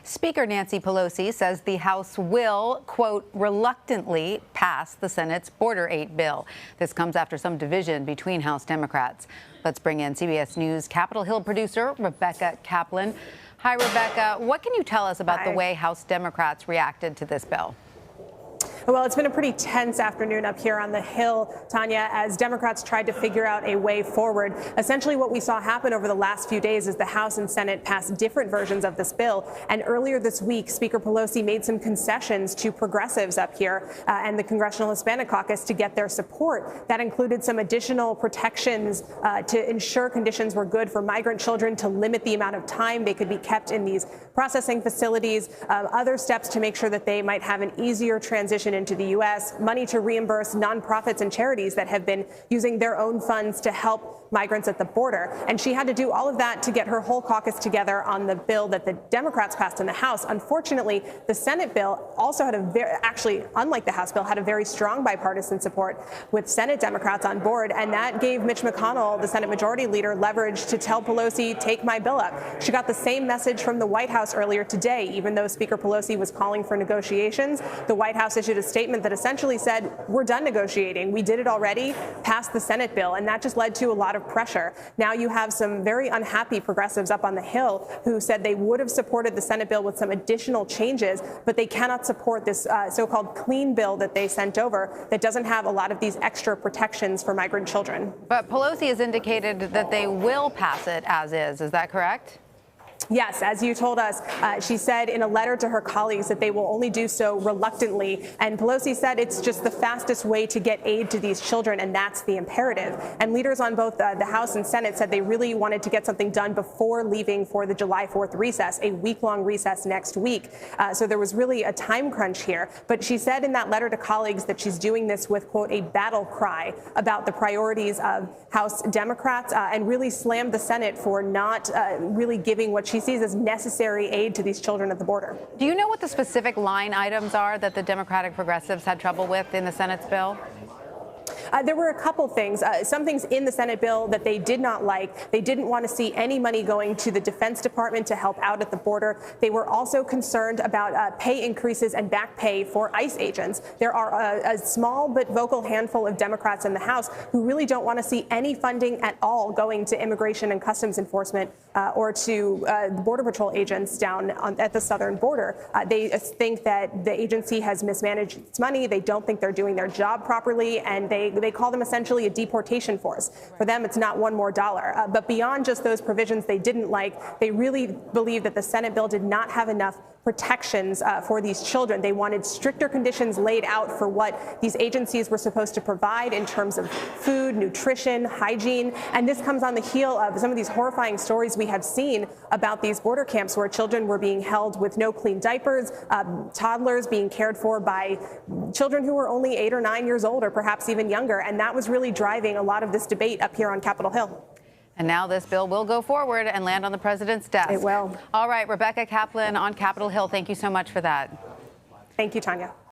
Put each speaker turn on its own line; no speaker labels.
Speaker Nancy Pelosi says the House will, quote, reluctantly pass the Senate's Border Aid bill. This comes after some division between House Democrats. Let's bring in CBS News Capitol Hill producer Rebecca Kaplan. Hi, Rebecca. What can you tell us about the way House Democrats reacted to this bill?
Well, it's been a pretty tense afternoon up here on the Hill, Tanya, as Democrats tried to figure out a way forward. Essentially, what we saw happen over the last few days is the House and Senate passed different versions of this bill. And earlier this week, Speaker Pelosi made some concessions to progressives up here and the Congressional Hispanic Caucus to get their support. That included some additional protections to ensure conditions were good for migrant children, to limit the amount of time they could be kept in these processing facilities, other steps to make sure that they might have an easier transition into the U.S., money to reimburse nonprofits and charities that have been using their own funds to help migrants at the border. And she had to do all of that to get her whole caucus together on the bill that the Democrats passed in the House. Unfortunately, the Senate bill also had actually, unlike the House bill, had a very strong bipartisan support with Senate Democrats on board. And that gave Mitch McConnell, the Senate Majority Leader, leverage to tell Pelosi, take my bill up. She got the same message from the White House earlier today. Even though Speaker Pelosi was calling for negotiations, the White House issued a statement that essentially said, we're done negotiating. We did it already, passed the Senate bill. And that just led to a lot of pressure. Now you have some very unhappy progressives up on the Hill who said they would have supported the Senate bill with some additional changes, but they cannot support this so-called clean bill that they sent over that doesn't have a lot of these extra protections for migrant children.
But Pelosi has indicated that they will pass it as is. Is that correct?
Yes, as you told us, she said in a letter to her colleagues that they will only do so reluctantly. And Pelosi said it's just the fastest way to get aid to these children, and that's the imperative. And leaders on both the House and Senate said they really wanted to get something done before leaving for the July 4th recess, a week-long recess next week. So there was really a time crunch here. But she said in that letter to colleagues that she's doing this with, quote, a battle cry about the priorities of House Democrats, and really slammed the Senate for not really giving what she sees as necessary aid to these children at the border.
Do you know what the specific line items are that the Democratic progressives had trouble with in the Senate's bill?
There were a couple things, some things in the Senate bill that they did not like. They didn't want to see any money going to the Defense Department to help out at the border. They were also concerned about pay increases and back pay for ICE agents. There are a small but vocal handful of Democrats in the House who really don't want to see any funding at all going to Immigration and Customs Enforcement or to the Border Patrol agents down at the southern border. They think that the agency has mismanaged its money. They don't think they're doing their job properly, and they call them essentially a deportation force. For them, it's not one more dollar. But beyond just those provisions they didn't like, they really believe that the Senate bill did not have enough protections for these children. They wanted stricter conditions laid out for what these agencies were supposed to provide in terms of food, nutrition, hygiene. And this comes on the heel of some of these horrifying stories we have seen about these border camps where children were being held with no clean diapers, toddlers being cared for by children who were only 8 or 9 years old or perhaps even younger. And that was really driving a lot of this debate up here on Capitol Hill.
And now this bill will go forward and land on the president's desk.
It will.
All right, Rebecca Kaplan on Capitol Hill, thank you so much for that.
Thank you, Tanya.